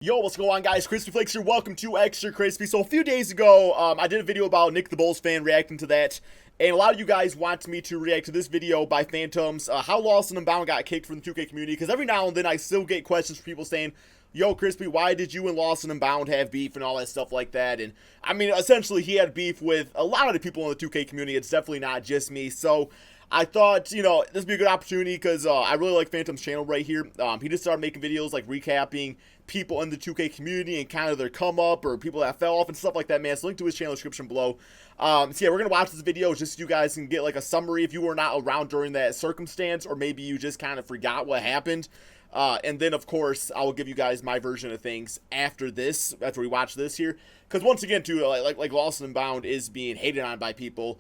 Yo, what's going on, guys? Crispy Flakes here. Welcome to Extra Crispy. So a few days ago, I did a video about Nick the Bulls fan reacting to that, and a lot of you guys want me to react to this video by Phantoms, how LostNUnbound got kicked from the 2K community, because every now and then I still get questions from people saying, yo, Crispy, why did you and LostNUnbound have beef and all that stuff like that? And, I mean, essentially, he had beef with a lot of the people in the 2K community. It's definitely not just me, so I thought, you know, this would be a good opportunity because I really like Phantom's channel right here. He just started making videos, like, recapping people in the 2K community and kind of their come up or people that fell off and stuff like that, man. So link to his channel description below. So yeah, we're going to watch this video just so you guys can get, like, a summary if you were not around during that circumstance or maybe you just kind of forgot what happened. And then, of course, I will give you guys my version of things after this, after we watch this here. Because once again, too, like LostNUnbound is being hated on by people.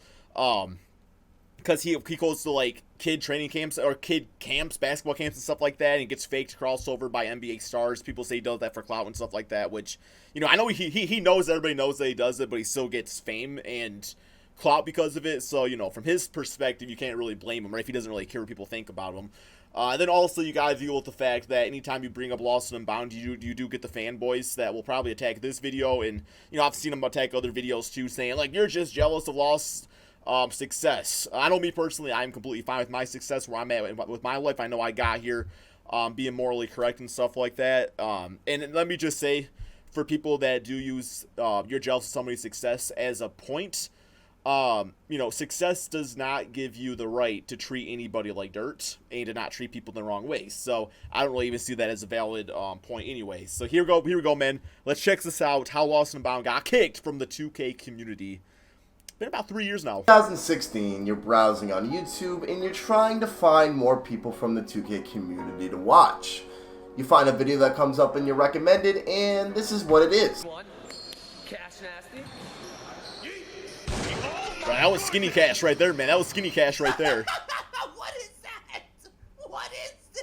Because he goes to, like, kid training camps or kid camps, basketball camps and stuff like that, and he gets faked crossover by NBA stars. People say he does that for clout and stuff like that, which, you know, I know he knows, everybody knows that he does it, but he still gets fame and clout because of it. So, you know, from his perspective, you can't really blame him, right, if he doesn't really care what people think about him. Then also you gotta deal with the fact that anytime you bring up LostNUnbound, you do get the fanboys that will probably attack this video, and, you know, I've seen them attack other videos too, saying, like, you're just jealous of Lost success. I know me personally, I'm completely fine with my success where I'm at with my life. I know I got here being morally correct and stuff like that. And let me just say, for people that do use you're jealous of somebody's success as a point, you know, success does not give you the right to treat anybody like dirt and to not treat people the wrong way. So I don't really even see that as a valid point anyway. So here we go, man. Let's check this out, how LostNUnbound got kicked from the 2K community. Been about 3 years now. 2016, you're browsing on YouTube and you're trying to find more people from the 2K community to watch. You find a video that comes up in your recommended, and this is what it is. Cash nasty. Bro, that was skinny cash right there, man. That was skinny cash right there. What is that? What is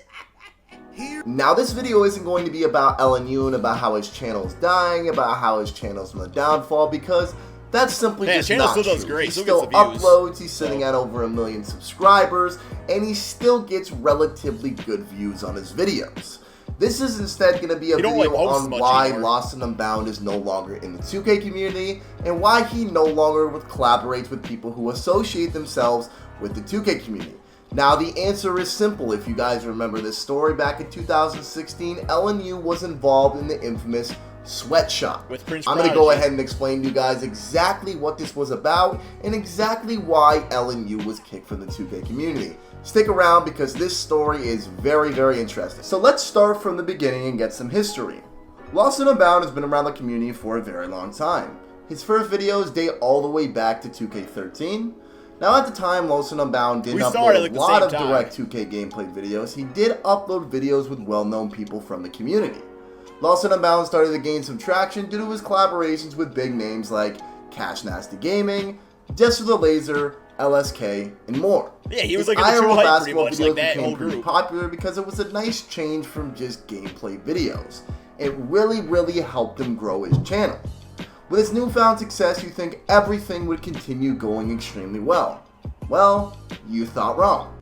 that? Now, this video isn't going to be about LNU and about how his channel is dying, about how his channel's on the downfall, because that's simply just not true. Does great. He still uploads, he's sitting at over 1 million subscribers, and he still gets relatively good views on his videos. This is instead going to be a video on why LostNUnbound is no longer in the 2K community, and why he no longer collaborates with people who associate themselves with the 2K community. Now, the answer is simple. If you guys remember this story, back in 2016, LNU was involved in the infamous sweatshop. I'm going to go ahead and explain to you guys exactly what this was about and exactly why LNU was kicked from the 2K community. Stick around because this story is very, very interesting. So let's start from the beginning and get some history. LostNUnbound has been around the community for a very long time. His first videos date all the way back to 2K13. Now, at the time, LostNUnbound didn't upload a lot of direct 2K gameplay videos. He did upload videos with well-known people from the community. LostNUnbound started to gain some traction due to his collaborations with big names like Cash Nasty Gaming, Jester the Laser, LSK, and more. Yeah, he was like a true hype pretty much, like that whole group. Popular because it was a nice change from just gameplay videos. It really helped him grow his channel. With his newfound success, you think everything would continue going extremely well. Well, you thought wrong.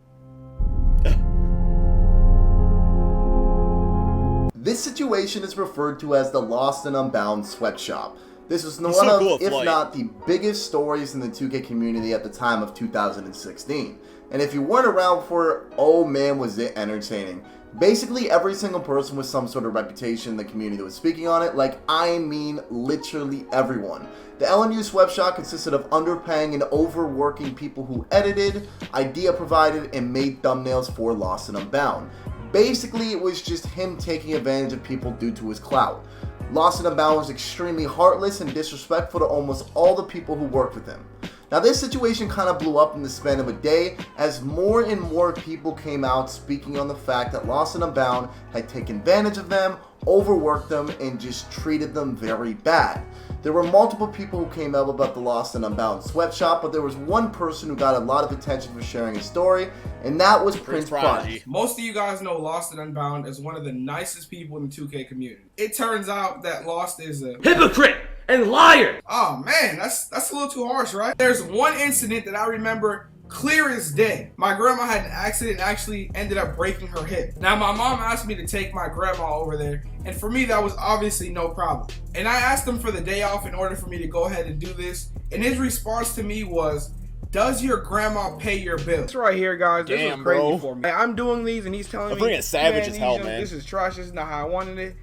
This situation is referred to as the LostNUnbound sweatshop. This was one of, if not the biggest stories in the 2K community at the time of 2016. And if you weren't around for it, oh man, was it entertaining. Basically, every single person with some sort of reputation in the community was speaking on it. Like, I mean, literally everyone. The LNU sweatshop consisted of underpaying and overworking people who edited, idea provided, and made thumbnails for LostNUnbound. Basically, it was just him taking advantage of people due to his clout. LostNUnbound was extremely heartless and disrespectful to almost all the people who worked with him. Now, this situation kind of blew up in the span of a day as more and more people came out speaking on the fact that LostNUnbound had taken advantage of them, overworked them, and just treated them very bad. There were multiple people who came out about the LostNUnbound sweatshop, but there was one person who got a lot of attention for sharing his story, and that was Prince Prodigy. Most of you guys know LostNUnbound as one of the nicest people in the 2K community. It turns out that Lost is a hypocrite and liar. Oh man, that's a little too harsh, right? There's one incident that I remember Clear as day. My grandma had an accident and actually ended up breaking her hip. Now my mom asked me to take my grandma over there, and for me that was obviously no problem. And I asked him for the day off in order for me to go ahead and do this, and his response to me was, "Does your grandma pay your bills?" This right here, guys, this is crazy for me. I'm doing these and he's telling me, savage as hell, man. This is trash, this is not how I wanted it.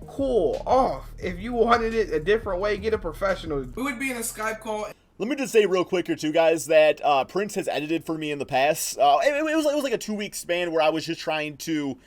Cool off. If you wanted it a different way, get a professional. We would be in a Skype call. Let me just say real quick here too, guys, that Prince has edited for me in the past. It was like a 2-week span where I was just trying to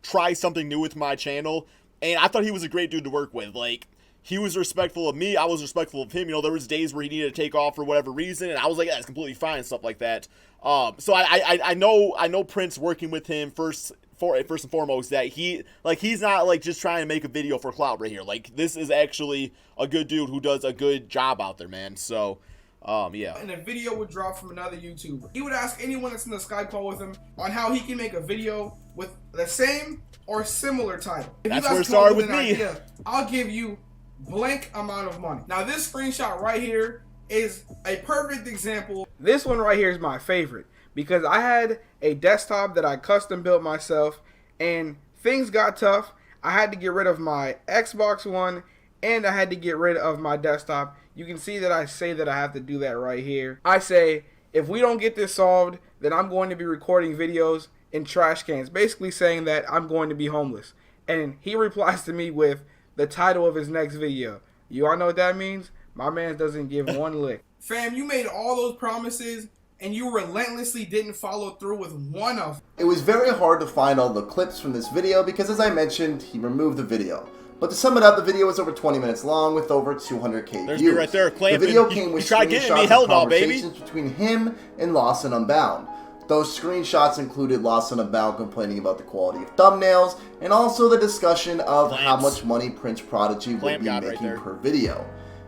try something new with my channel, and I thought he was a great dude to work with. Like, he was respectful of me, I was respectful of him. You know, there was days where he needed to take off for whatever reason, and I was like, yeah, that's completely fine and stuff like that. So I know Prince, working with him first and foremost, that he's not like just trying to make a video for clout right here. Like, this is actually a good dude who does a good job out there, man. So yeah. And a video would drop from another YouTuber. He would ask anyone that's in the Skype call with him on how he can make a video with the same or similar title. If that's where it started with me. Idea, I'll give you blank amount of money. Now this screenshot right here is a perfect example. This one right here is my favorite because I had a desktop that I custom built myself and things got tough. I had to get rid of my Xbox One and I had to get rid of my desktop. You can see that I say that I have to do that right here. I say, if we don't get this solved, then I'm going to be recording videos in trash cans, basically saying that I'm going to be homeless. And he replies to me with the title of his next video. You all know what that means? My man doesn't give one lick. Fam, you made all those promises and you relentlessly didn't follow through with one of them. It was very hard to find all the clips from this video because, as I mentioned, he removed the video. But to sum it up, the video was over 20 minutes long with over 200K There's views. Me right there, the video came with screenshots of conversations between him and LostNUnbound. Those screenshots included LostNUnbound complaining about the quality of thumbnails and also the discussion of how much money Prince Prodigy would be making per video.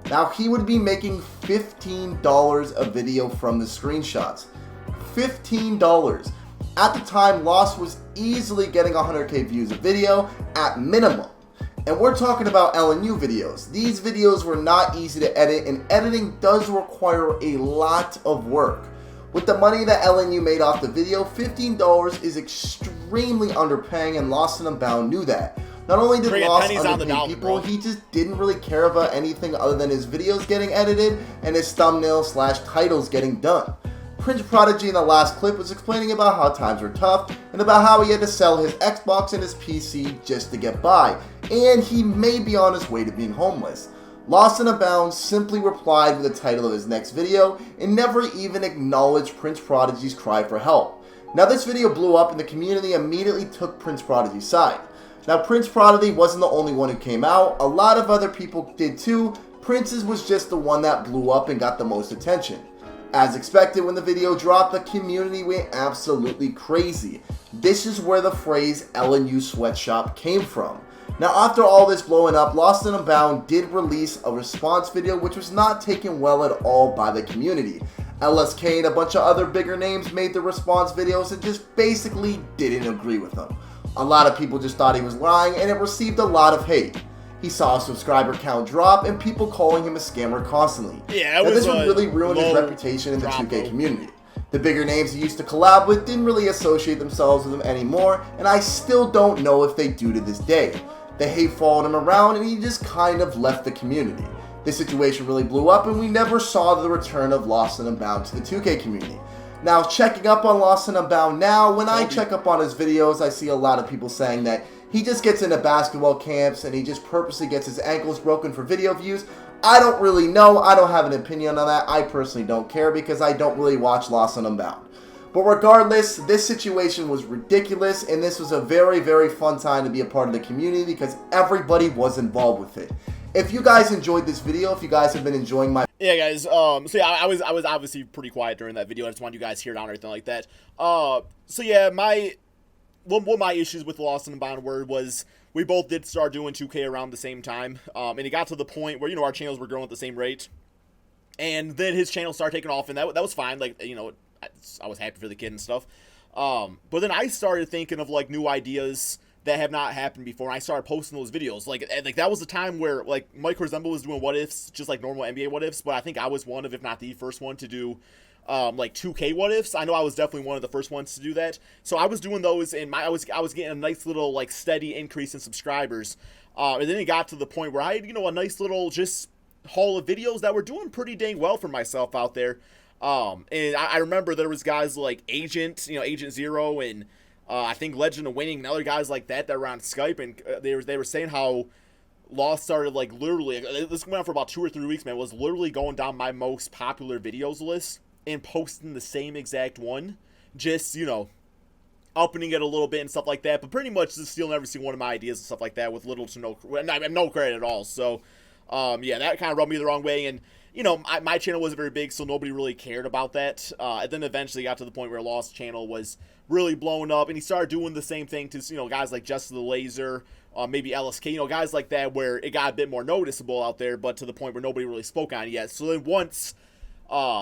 Now, he would be making $15 a video from the screenshots. $15. At the time, Lost was easily getting 100K views a video at minimum. And we're talking about LNU videos. These videos were not easy to edit, and editing does require a lot of work. With the money that LNU made off the video, $15 is extremely underpaying, and LostNUnbound knew that. Not only did Lost underpay people, he just didn't really care about anything other than his videos getting edited and his thumbnails/titles getting done. Prince Prodigy in the last clip was explaining about how times were tough and about how he had to sell his Xbox and his PC just to get by, and he may be on his way to being homeless. LostNUnbound simply replied with the title of his next video and never even acknowledged Prince Prodigy's cry for help. Now, this video blew up and the community immediately took Prince Prodigy's side. Now, Prince Prodigy wasn't the only one who came out. A lot of other people did too. Prince's was just the one that blew up and got the most attention. As expected, when the video dropped, the community went absolutely crazy. This is where the phrase LNU sweatshop came from. Now, after all this blowing up, LostNUnbound did release a response video which was not taken well at all by the community. LSK and a bunch of other bigger names made the response videos and just basically didn't agree with him. A lot of people just thought he was lying, and it received a lot of hate. He saw a subscriber count drop and people calling him a scammer constantly. Yeah, this would really ruin his reputation in the 2K community. The bigger names he used to collab with didn't really associate themselves with him anymore, and I still don't know if they do to this day. The hate followed him around and he just kind of left the community. This situation really blew up and we never saw the return of LostNUnbound to the 2K community. Now, checking up on LostNUnbound now, when I check up on his videos, I see a lot of people saying that he just gets into basketball camps and he just purposely gets his ankles broken for video views. I don't really know. I don't have an opinion on that. I personally don't care because I don't really watch LostNUnbound. But regardless, this situation was ridiculous, and this was a very, very fun time to be a part of the community because everybody was involved with it. If you guys enjoyed this video, if you guys have been enjoying my... Yeah, guys, so yeah, I was obviously pretty quiet during that video. I just wanted you guys to hear it out or anything like that. So yeah, one of my issues with LostNUnbound was we both did start doing 2K around the same time, and it got to the point where, you know, our channels were growing at the same rate, and then his channel started taking off, and that was fine. Like, you know, I was happy for the kid and stuff. But then I started thinking of like new ideas that have not happened before, and I started posting those videos. Like that was the time where like Mike Horizontal was doing what ifs, just like normal NBA what ifs. But I think I was one of, if not the first one, to do like 2K what ifs. I know I was definitely one of the first ones to do that. So I was doing those, and I was getting a nice little like steady increase in subscribers. And then it got to the point where I had, a nice little just haul of videos that were doing pretty dang well for myself out there. And I remember there was guys like Agent, Agent Zero, and I think Legend of Winning, and other guys like that were on Skype, and they were saying how Lost started like literally, this went on for about 2 or 3 weeks, man, was literally going down my most popular videos list and posting the same exact one, just, upping it a little bit and stuff like that, but pretty much just stealing every single one of my ideas and stuff like that with little to no credit at all. So, yeah, that kind of rubbed me the wrong way, and, my channel wasn't very big, so nobody really cared about that. And then eventually got to the point where Lost channel was really blowing up, and he started doing the same thing to, guys like Jess the Laser, maybe LSK, guys like that, where it got a bit more noticeable out there, but to the point where nobody really spoke on it yet. So then once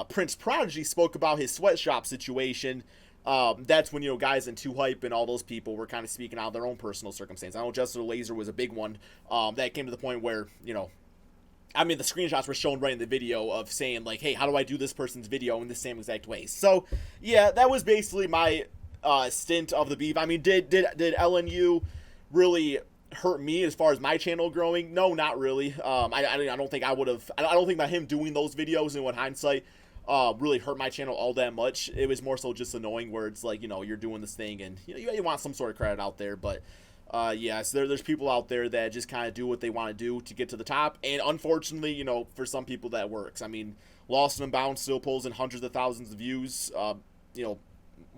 Prince Prodigy spoke about his sweatshop situation, that's when, guys in Too Hype and all those people were kind of speaking out of their own personal circumstance. I know Jess the Laser was a big one, that came to the point where, I mean, the screenshots were shown right in the video of saying, like, hey, how do I do this person's video in the same exact way? So, yeah, that was basically my stint of the beef. I mean, did LNU really hurt me as far as my channel growing? No, not really. I don't think I would have. I don't think by him doing those videos in hindsight really hurt my channel all that much. It was more so just annoying where it's like, you're doing this thing and you want some sort of credit out there, but yes, there's people out there that just kind of do what they want to do to get to the top, and unfortunately, for some people that works. I mean, LostNUnbound still pulls in hundreds of thousands of views,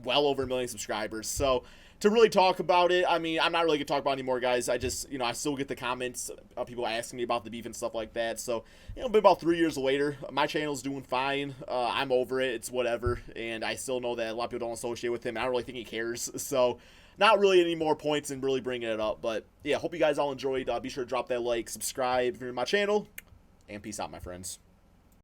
well over 1 million subscribers. So to really talk about it, I mean, I'm not really gonna talk about it anymore, guys. I just, I still get the comments of people asking me about the beef and stuff like that. So, been about 3 years later, my channel's doing fine. I'm over it. It's whatever, and I still know that a lot of people don't associate with him. I don't really think he cares. So, not really any more points in really bringing it up. But yeah, hope you guys all enjoyed. Be sure to drop that like, subscribe if you're in my channel, and peace out, my friends.